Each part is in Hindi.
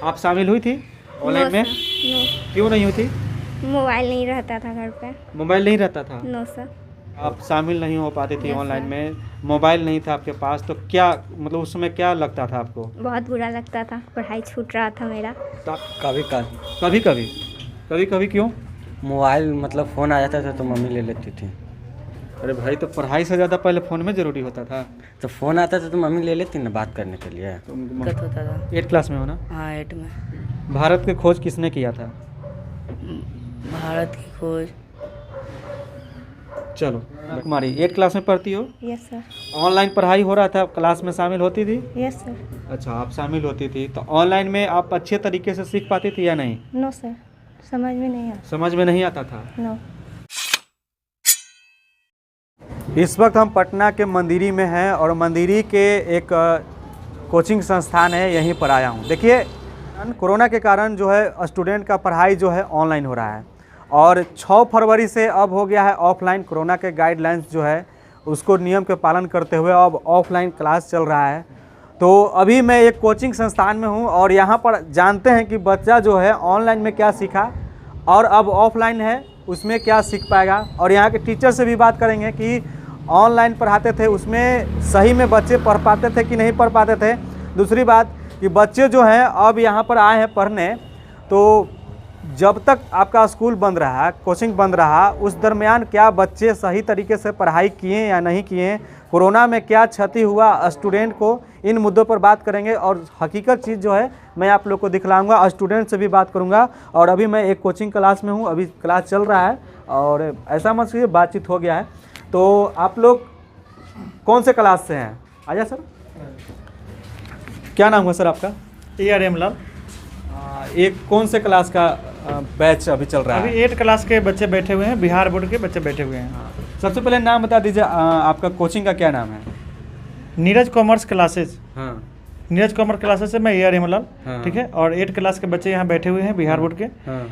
आप शामिल हुई थी ऑनलाइन में? नो, क्यों नहीं हुई थी? मोबाइल नहीं रहता था घर पे। मोबाइल नहीं रहता था? No sir. आप शामिल नहीं हो पाती थी Yes, ऑनलाइन sir. में, मोबाइल नहीं था आपके पास, तो क्या मतलब उस समय क्या लगता था आपको? बहुत बुरा लगता था, पढ़ाई छूट रहा था मेरा। तो आप कभी कभी कभी कभी कभी क्यों? मोबाइल मतलब फ़ोन आ जाता था तो मम्मी ले लेती थी। अरे भाई, तो पढ़ाई से ज़्यादा पहले फ़ोन में ज़रूरी होता था। तो फ़ोन आता था तो मम्मी ले लेती ना बात करने के लिए। दिक्कत होता था। 8 क्लास में हो ना? हाँ 8 में। भारत की खोज किसने किया था? भारत की खोज चलो कुमारी, 8 क्लास में पढ़ती हो, यस सर। ऑनलाइन पढ़ाई हो रहा था, क्लास में शामिल होती थी? Yes sir. अच्छा, आप शामिल होती थी, तो ऑनलाइन में आप अच्छे तरीके से सीख पाती थी या नहीं? नो सर, समझ में नहीं आता। समझ में नहीं आता था? नो। इस वक्त हम पटना के मंदिरी में हैं और मंदिरी के एक कोचिंग संस्थान है, यहीं पर आया हूँ। देखिए, कोरोना के कारण जो है स्टूडेंट का पढ़ाई जो है ऑनलाइन हो रहा है और 6 फरवरी से अब हो गया है ऑफलाइन। कोरोना के गाइडलाइंस जो है उसको नियम के पालन करते हुए अब ऑफलाइन क्लास चल रहा है। तो अभी मैं एक कोचिंग संस्थान में हूँ और यहाँ पर जानते हैं कि बच्चा जो है ऑनलाइन में क्या सीखा और अब ऑफलाइन है उसमें क्या सीख पाएगा, और यहाँ के टीचर से भी बात करेंगे कि ऑनलाइन पढ़ाते थे उसमें सही में बच्चे पढ़ पाते थे कि नहीं पढ़ पाते थे। दूसरी बात कि बच्चे जो हैं अब यहाँ पर आए हैं पढ़ने, तो जब तक आपका स्कूल बंद रहा, कोचिंग बंद रहा, उस दरमियान क्या बच्चे सही तरीके से पढ़ाई किए या नहीं किए, कोरोना में क्या क्षति हुआ स्टूडेंट को, इन मुद्दों पर बात करेंगे। और हकीकत चीज़ जो है मैं आप लोग को दिखलाऊंगा, स्टूडेंट से भी बात करूंगा। और अभी मैं एक कोचिंग क्लास में हूं, अभी क्लास चल रहा है और ऐसा मत कीजिए, बातचीत हो गया है। तो आप लोग कौन से क्लास से हैं? आजा सर, क्या नाम हुआ सर आपका? ARM लाल। एक कौन से क्लास का बैच अभी चल रहा है? अभी 8 क्लास के बच्चे बैठे हुए हैं, बिहार बोर्ड के बच्चे बैठे हुए हैं। सबसे पहले नाम बता दीजिए, आपका कोचिंग का क्या नाम है? Neeraj commerce classes. हाँ नीरज कॉमर्स क्लासेज से मैं ARM लाल। हाँ। ठीक है, और 8 क्लास के बच्चे यहाँ बैठे हुए हैं बिहार बोर्ड के, हाँ।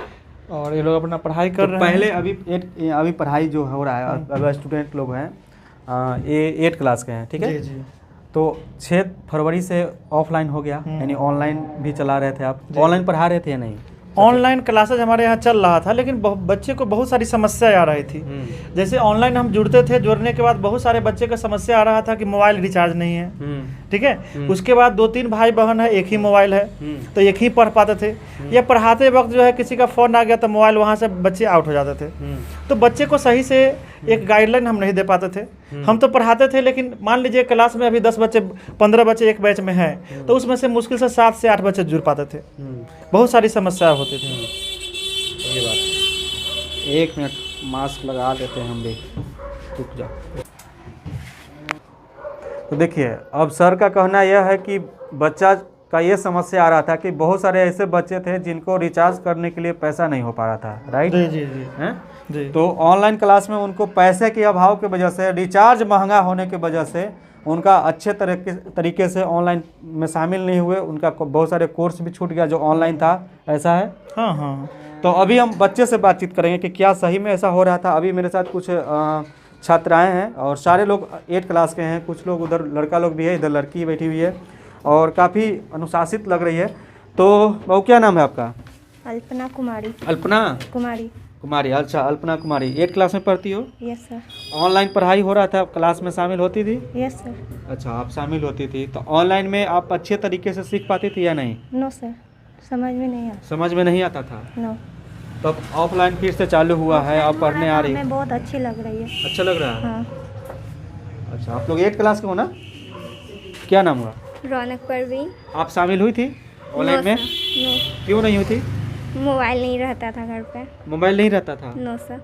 और ये लोग अपना पढ़ाई कर तो रहे पहले हैं। अभी पढ़ाई जो हो रहा है, अभी स्टूडेंट लोग हैं, ये 8 क्लास के हैं, ठीक है? जी। तो 6 फरवरी से ऑफलाइन हो गया, यानी ऑनलाइन भी चला रहे थे आप? ऑनलाइन पढ़ा रहे थे या नहीं? ऑनलाइन क्लासेज हमारे यहाँ चल रहा था, लेकिन बच्चे को बहुत सारी समस्या आ रही थी। जैसे ऑनलाइन हम जुड़ते थे, जुड़ने के बाद बहुत सारे बच्चे का समस्या आ रहा था कि मोबाइल रिचार्ज नहीं है। ठीक है, उसके बाद 2-3 भाई बहन है, एक ही मोबाइल है, तो एक ही पढ़ पाते थे। या पढ़ाते वक्त जो है किसी का फ़ोन आ गया तो मोबाइल वहाँ से बच्चे आउट हो जाते थे। तो बच्चे को सही से एक गाइडलाइन हम नहीं दे पाते थे। हम तो पढ़ाते थे, लेकिन मान लीजिए क्लास में अभी 10 बच्चे 15 बच्चे एक बैच में हैं, तो उसमें से मुश्किल से 7 से 8 बच्चे जुड़ पाते थे। बहुत सारी समस्या होती थी। ये बात, 1 मिनट मास्क लगा लेते हैं हम भी, रुक जाओ। तो देखिए, अब सर का कहना यह है कि बच्चा का ये समस्या आ रहा था कि बहुत सारे ऐसे बच्चे थे जिनको रिचार्ज करने के लिए पैसा नहीं हो पा रहा था, राइट? जी हैं? जी। तो ऑनलाइन क्लास में उनको पैसे के अभाव की वजह से, रिचार्ज महंगा होने की वजह से उनका अच्छे तरीके से ऑनलाइन में शामिल नहीं हुए, उनका बहुत सारे कोर्स भी छूट गया जो ऑनलाइन था, ऐसा है? हाँ। तो अभी हम बच्चे से बातचीत करेंगे कि क्या सही में ऐसा हो रहा था। अभी मेरे साथ कुछ छात्राएं हैं और सारे लोग 8 क्लास के हैं, कुछ लोग उधर लड़का लोग भी है, इधर लड़की बैठी हुई है और काफ़ी अनुशासित लग रही है। तो बहू, क्या नाम है आपका? अल्पना कुमारी। अल्पना कुमारी। अच्छा, अल्पना कुमारी, 8 क्लास में पढ़ती हो? Yes sir. ऑनलाइन पढ़ाई हो रहा था, क्लास में शामिल होती थी? Yes sir. अच्छा, आप शामिल होती थी, तो ऑनलाइन में आप अच्छे तरीके से सीख पाती थी या नहीं? नो सर, समझ में नहीं आता। समझ में नहीं आता था? नो। तब ऑफलाइन फिर से चालू हुआ है, आप पढ़ने आ रही मैं है? बहुत अच्छी लग रही है। अच्छा लग रहा है? हाँ। अच्छा, आप लोग 8 क्लास के हो ना? क्या नाम हुआ? रौनक परवीन। आप शामिल हुई थी ऑनलाइन में? नो, क्यों नहीं हुई थी? मोबाइल नहीं रहता था घर पे। मोबाइल नहीं रहता था? No sir.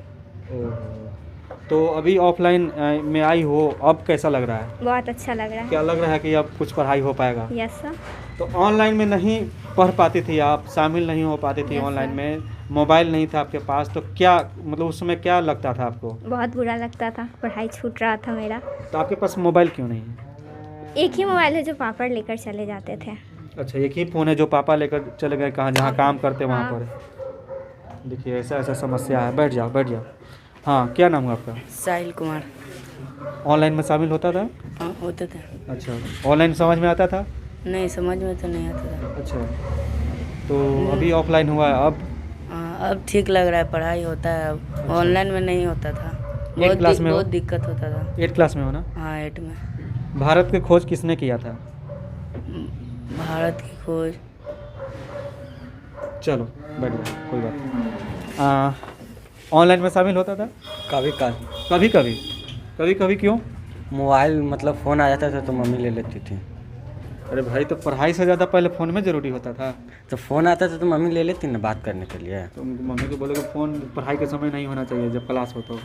तो अभी ऑफलाइन में आई हो, अब कैसा लग रहा है? बहुत अच्छा लग रहा है। क्या लग रहा है कि अब कुछ पढ़ाई हो पाएगा? Yes sir. तो ऑनलाइन में नहीं पढ़ पाती थी आप, शामिल नहीं हो पाती थी Yes, ऑनलाइन sir. में, मोबाइल नहीं था आपके पास, तो क्या मतलब उस समय क्या लगता था आपको? बहुत बुरा लगता था, पढ़ाई छूट रहा था मेरा। तो आपके पास मोबाइल क्यों नहीं है? एक ही मोबाइल है जो पापा लेकर चले जाते थे। अच्छा, एक ही फ़ोन है जो पापा लेकर चले गए कहाँ, जहाँ काम करते वहाँ हाँ। पर? देखिए, ऐसा समस्या है। बैठ जाओ। हाँ, क्या नाम है आपका? साहिल कुमार। ऑनलाइन में शामिल होता था? हाँ होते थे। अच्छा, ऑनलाइन समझ में आता था? नहीं समझ में तो नहीं आता था। अच्छा, तो अभी ऑफलाइन हुआ है, अब हाँ, अब ठीक लग रहा है, पढ़ाई होता है अब। ऑनलाइन में नहीं होता था, क्लास में हो? बहुत दिक्कत होता था। 8 क्लास में हो ना। हाँ 8 में। भारत की खोज किसने किया था? भारत की खोज चलो बैठ जाओ, कोई बात नहीं। ऑनलाइन में शामिल होता था? कभी कभी कभी। कभी कभी क्यों? मोबाइल मतलब फ़ोन आ जाता था तो मम्मी ले लेती थी। अरे भाई, तो पढ़ाई से ज़्यादा पहले फ़ोन में ज़रूरी होता था। तो फ़ोन आता था तो मम्मी ले लेती ना बात करने के लिए। तो मम्मी को बोलोगे फ़ोन पढ़ाई के समय नहीं होना चाहिए, जब क्लास हो तो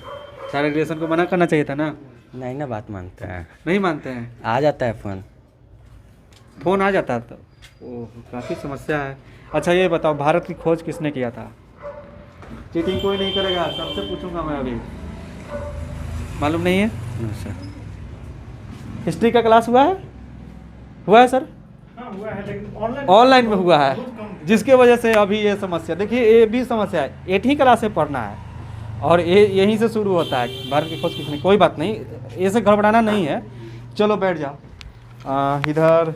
सारे रिलेशन को मना करना चाहिए था ना। नहीं ना बात मानते हैं, नहीं मानते हैं। आ जाता है फ़ोन। फ़ोन आ जाता तो ओह, काफ़ी समस्या है। अच्छा ये बताओ, भारत की खोज किसने किया था? चीटिंग कोई नहीं करेगा, सबसे पूछूंगा मैं अभी। मालूम नहीं है? No sir. हिस्ट्री का क्लास हुआ है? हुआ है सर? हाँ हुआ है, लेकिन ऑनलाइन में हुआ है, जिसके वजह से अभी ये समस्या। देखिए ये भी समस्या है, 8वीं क्लास से पढ़ना है और ये यहीं से शुरू होता है। भारत की खोज किसने, कोई बात नहीं, ऐसे घबराना नहीं है। चलो बैठ जाओ। इधर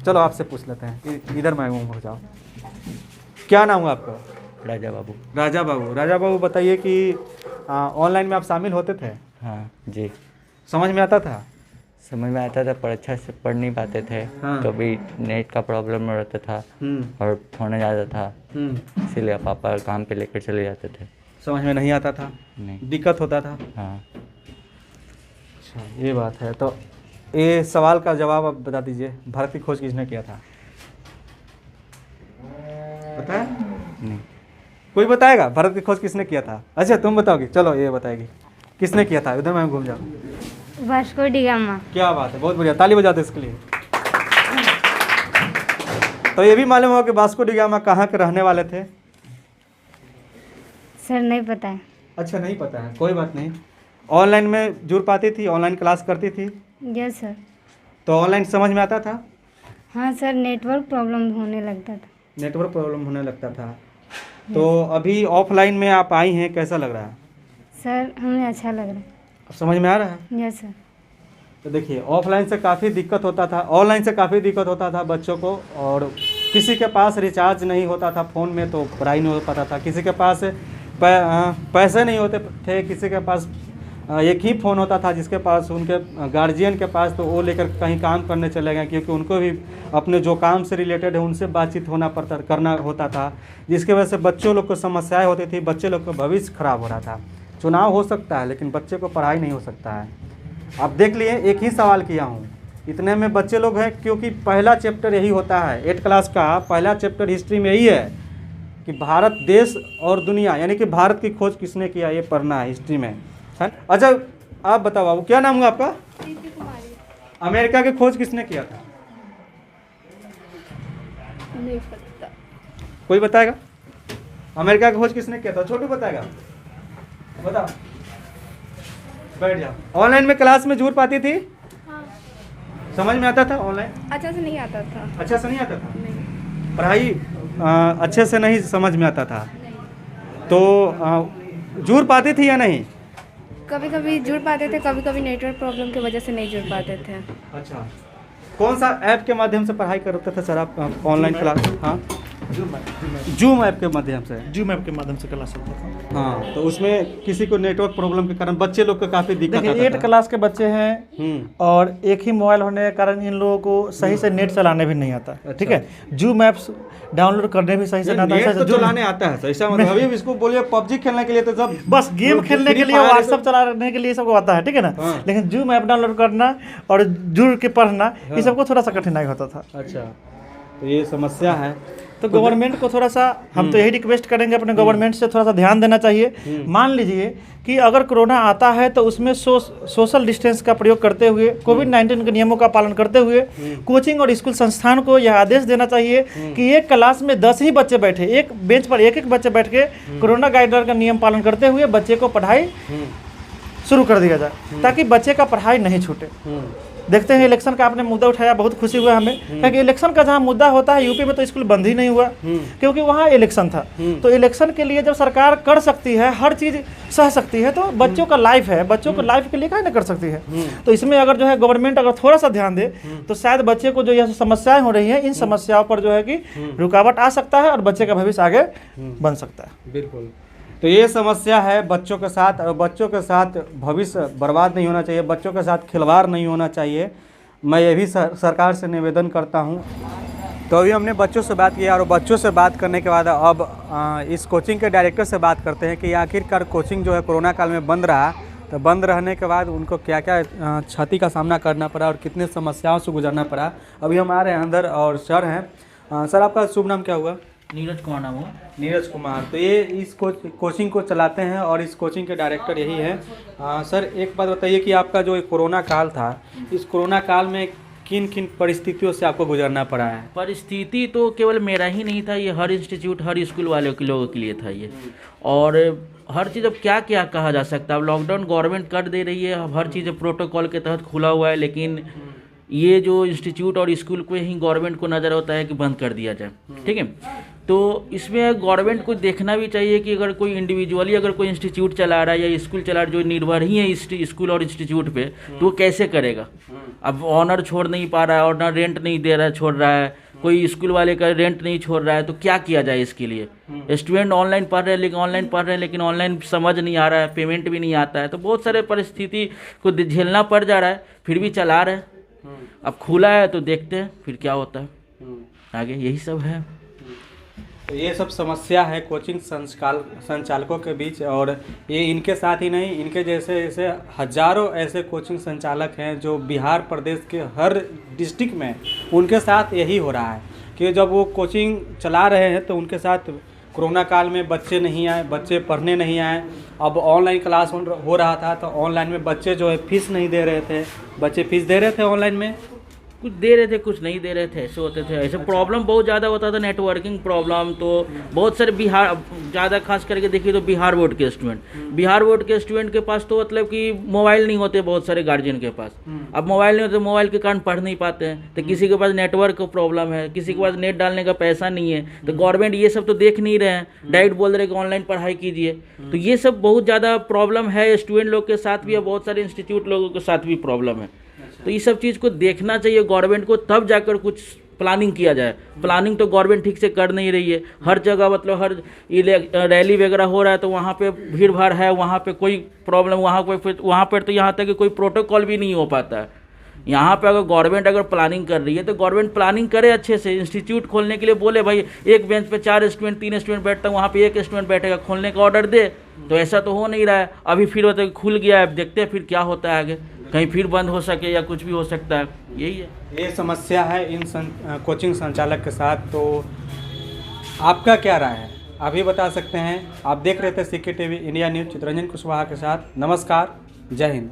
चलो आपसे पूछ लेते हैं, इधर मैं हो जाओ। क्या नाम हुआ आपका? राजा बाबू। राजा बाबू। राजा बाबू बताइए कि ऑनलाइन में आप शामिल होते थे? हाँ जी, समझ में आता था? समझ में आता था पर अच्छा से पढ़ नहीं पाते थे। हाँ। कभी नेट का प्रॉब्लम रहता था और फोन जाता था, इसीलिए पापा काम पे लेकर चले जाते थे। समझ में नहीं आता था? नहीं। दिक्कत होता था? हाँ। अच्छा ये बात है। तो ये सवाल का जवाब आप बता दीजिए, भारत की खोज किसने किया था? पता है? नहीं। कोई बताएगा भारत की खोज किसने किया था? अच्छा तुम बताओगी, चलो ये बताएगी किसने किया था। उधर मैं घूम जाऊँ। Vasco D gamma. क्या बात है, बहुत बढ़िया, ताली बजाते इसके लिए। तो ये भी मालूम होगा कि वास्को डी गामा कहाँ के रहने वाले थे? सर नहीं पता है। अच्छा नहीं पता है, कोई बात नहीं। ऑनलाइन में जुड़ पाती थी, ऑनलाइन क्लास करती थी, यस सर। तो ऑनलाइन समझ में आता था? हाँ सर, नेटवर्क प्रॉब्लम होने लगता था। नेटवर्क प्रॉब्लम होने लगता था। तो अभी ऑफलाइन में आप आई हैं, कैसा लग रहा है? सर हमें अच्छा लग रहा अब समझ में आ रहा है? है। Yes sir. तो देखिए ऑफलाइन से काफ़ी दिक्कत होता था, ऑनलाइन से काफ़ी दिक्कत होता था बच्चों को। और किसी के पास रिचार्ज नहीं होता था फ़ोन में तो पढ़ाई नहीं हो पाता था। किसी के पास पैसे नहीं होते थे, किसी के पास एक ही फ़ोन होता था, जिसके पास उनके गार्जियन के पास, तो वो लेकर कहीं काम करने चले गए, क्योंकि उनको भी अपने जो काम से रिलेटेड है उनसे बातचीत करना होता था, जिसकी वजह से बच्चों लोग को समस्याएं होती थी, बच्चे लोग का भविष्य खराब हो रहा था। चुनाव हो सकता है लेकिन बच्चे को पढ़ाई नहीं हो सकता है। आप देख लिए, एक ही सवाल किया हूँ, इतने में बच्चे लोग हैं, क्योंकि पहला चैप्टर यही होता है 8 क्लास का। पहला चैप्टर हिस्ट्री में यही है कि भारत देश और दुनिया, यानी कि भारत की खोज किसने किया, ये पढ़ना है हिस्ट्री में। अच्छा आप बताओ बाबू, क्या नाम हुआ आपका? अमेरिका की खोज किसने किया था? नहीं पता। कोई बताएगा? अमेरिका की खोज किसने किया था? छोटू बताएगा, बताओ। बैठ जाओ। ऑनलाइन में क्लास में जुड़ पाती थी? हाँ। समझ में आता था ऑनलाइन? अच्छा से नहीं आता था। अच्छा से नहीं आता था? नहीं। पढ़ाई अच्छे से नहीं समझ में आता था? तो जुड़ पाती थी या नहीं? कभी कभी जुड़ पाते थे, कभी कभी नेटवर्क प्रॉब्लम की वजह से नहीं जुड़ पाते थे। अच्छा, कौन सा ऐप के माध्यम से पढ़ाई करते थे सर आप ऑनलाइन क्लास? हाँ, जूम ऐप के माध्यम से। जूम ऐप के माध्यम से क्लास होता था। हाँ, तो उसमें किसी को नेटवर्क प्रॉब्लम के कारण बच्चे लोग को काफ़ी दिक्कत देखिए आता 8 था। क्लास के बच्चे हैं और एक ही मोबाइल होने के कारण इन लोगों को सही से नेट चलाने भी नहीं आता। ठीक है, जूम ऐप्स डाउनलोड करने भी सही से नहीं नेट आता। तो चलाने आता है, ऐसा मतलब अभी इसको बोलिए पबजी खेलने के लिए तो सब बस गेम खेलने के लिए, Free Fire व्हाट्सअप चलाने के लिए सबको आता है, ठीक है ना। हाँ। लेकिन जूम ऐप डाउनलोड करना और जुड़ के पढ़ना, ये सबको थोड़ा सा कठिनाई होता था। अच्छा, तो ये समस्या है। तो गवर्नमेंट को थोड़ा सा हम तो यही रिक्वेस्ट करेंगे अपने गवर्नमेंट से, थोड़ा सा ध्यान देना चाहिए। मान लीजिए कि अगर कोरोना आता है तो उसमें सोशल डिस्टेंस का प्रयोग करते हुए, कोविड-19 के नियमों का पालन करते हुए कोचिंग और स्कूल संस्थान को यह आदेश देना चाहिए कि एक क्लास में 10 ही बच्चे बैठे, एक बेंच पर एक बच्चे बैठ के कोरोना गाइडलाइन का नियम पालन करते हुए बच्चे को पढ़ाई शुरू कर दिया जाए, ताकि बच्चे का पढ़ाई नहीं छूटे। देखते हैं इलेक्शन का आपने मुद्दा उठाया, बहुत खुशी हुआ हमें, क्योंकि इलेक्शन का जहाँ मुद्दा होता है यूपी में तो स्कूल बंद ही नहीं हुआ, क्योंकि वहाँ इलेक्शन था। तो इलेक्शन के लिए जब सरकार कर सकती है, हर चीज़ सह सकती है, तो बच्चों का लाइफ है, बच्चों को लाइफ के लिए क्या नहीं कर सकती है। तो इसमें अगर जो है गवर्नमेंट अगर थोड़ा सा ध्यान दे तो शायद बच्चे को जो यह समस्याएं हो रही हैं, इन समस्याओं पर जो है कि रुकावट आ सकता है और बच्चे का भविष्य आगे बन सकता है। बिल्कुल। तो ये समस्या है बच्चों के साथ, और बच्चों के साथ भविष्य बर्बाद नहीं होना चाहिए, बच्चों के साथ खिलवाड़ नहीं होना चाहिए। मैं ये भी सरकार से निवेदन करता हूँ। तो अभी हमने बच्चों से बात किया, और बच्चों से बात करने के बाद अब इस कोचिंग के डायरेक्टर से बात करते हैं कि आखिरकार कोचिंग जो है कोरोना काल में बंद रहा, तो बंद रहने के बाद उनको क्या क्या क्षति का सामना करना पड़ा और कितने समस्याओं से गुजरना पड़ा। अभी हम आ रहे हैं अंदर, और सर हैं। सर, आपका शुभ नाम क्या हुआ? नीरज कुमार नाम हो। नीरज कुमार। तो ये इस कोचिंग को चलाते हैं और इस कोचिंग के डायरेक्टर यही हैं। सर, एक बात बताइए कि आपका जो कोरोना काल था, इस कोरोना काल में किन किन परिस्थितियों से आपको गुजरना पड़ा है? परिस्थिति तो केवल मेरा ही नहीं था, ये हर इंस्टीट्यूट, हर स्कूल वालों के लोगों के लिए था ये। और हर चीज़ अब क्या क्या कहा जा सकता है, अब लॉकडाउन गवर्नमेंट कर दे रही है, अब हर चीज़ प्रोटोकॉल के तहत खुला हुआ है, लेकिन ये जो इंस्टीट्यूट और स्कूल को ही गवर्नमेंट को नज़र होता है कि बंद कर दिया जाए। ठीक है, तो इसमें गवर्नमेंट को देखना भी चाहिए कि अगर कोई इंडिविजुअली अगर कोई इंस्टीट्यूट चला रहा है या स्कूल चला रहा है जो निर्भर ही है इस स्कूल और इंस्टीट्यूट पे, तो वो कैसे करेगा? अब ऑनर छोड़ नहीं पा रहा है, ऑनर रेंट नहीं दे रहा है, छोड़ रहा है, कोई स्कूल वाले का रेंट नहीं छोड़ रहा है, तो क्या किया जाए इसके लिए? स्टूडेंट ऑनलाइन पढ़ रहे हैं लेकिन ऑनलाइन समझ नहीं आ रहा है, पेमेंट भी नहीं आता है, तो बहुत सारे परिस्थिति को झेलना पड़ जा रहा है, फिर भी चला रहे हैं। अब खुला है तो देखते हैं फिर क्या होता है आगे, यही सब है। तो ये सब समस्या है कोचिंग संचालकों के बीच, और ये इनके साथ ही नहीं, इनके जैसे हजारों ऐसे कोचिंग संचालक हैं जो बिहार प्रदेश के हर डिस्ट्रिक्ट में, उनके साथ यही हो रहा है कि जब वो कोचिंग चला रहे हैं तो उनके साथ कोरोना काल में बच्चे नहीं आए, बच्चे पढ़ने नहीं आए। अब ऑनलाइन क्लास हो रहा था, तो ऑनलाइन में बच्चे जो है फीस नहीं दे रहे थे। बच्चे फीस दे रहे थे ऑनलाइन में, कुछ दे रहे थे कुछ नहीं दे रहे थे, ऐसे होते थे। ऐसे प्रॉब्लम बहुत ज़्यादा होता था, नेटवर्किंग प्रॉब्लम। तो बहुत सारे बिहार, ज़्यादा खास करके देखिए तो बिहार बोर्ड के स्टूडेंट के पास तो मतलब कि मोबाइल नहीं होते, बहुत सारे गार्जियन के पास। अब मोबाइल नहीं होते, मोबाइल के कारण पढ़ नहीं पाते हैं। तो किसी के पास नेटवर्क का प्रॉब्लम है, किसी के पास नेट डालने का पैसा नहीं है, तो गवर्नमेंट ये सब तो देख नहीं रहे हैं, डायरेक्ट बोल रहे हैं कि ऑनलाइन पढ़ाई कीजिए। तो ये सब बहुत ज़्यादा प्रॉब्लम है, स्टूडेंट लोग के साथ भी है, बहुत सारे इंस्टीट्यूट लोगों के साथ भी प्रॉब्लम है। तो ये सब चीज़ को देखना चाहिए गवर्नमेंट को, तब जाकर कुछ प्लानिंग किया जाए। प्लानिंग तो गवर्नमेंट ठीक से कर नहीं रही है। हर जगह मतलब हर रैली वगैरह हो रहा है तो वहाँ पे भीड़ भाड़ है, वहाँ पे कोई प्रॉब्लम, वहाँ पर तो यहाँ तक कि कोई प्रोटोकॉल भी नहीं हो पाता है। यहाँ पे अगर गवर्नमेंट अगर प्लानिंग कर रही है तो गवर्नमेंट प्लानिंग करे अच्छे से। इंस्टीट्यूट खोलने के लिए बोले भाई एक बेंच पे 4 स्टूडेंट 3 स्टूडेंट बैठता है, वहाँ पे 1 स्टूडेंट बैठेगा, खोलने का ऑर्डर दे। तो ऐसा तो हो नहीं रहा है। अभी फिर होता है खुल गया है, अब देखते हैं फिर क्या होता है आगे, कहीं फिर बंद हो सके या कुछ भी हो सकता है। यही है, ये समस्या है इन कोचिंग संचालक के साथ। तो आपका क्या राय है, आप भी बता सकते हैं। आप देख रहे थे CK TV India news, Chittaranjan Kushwaha के साथ। नमस्कार, जय हिंद।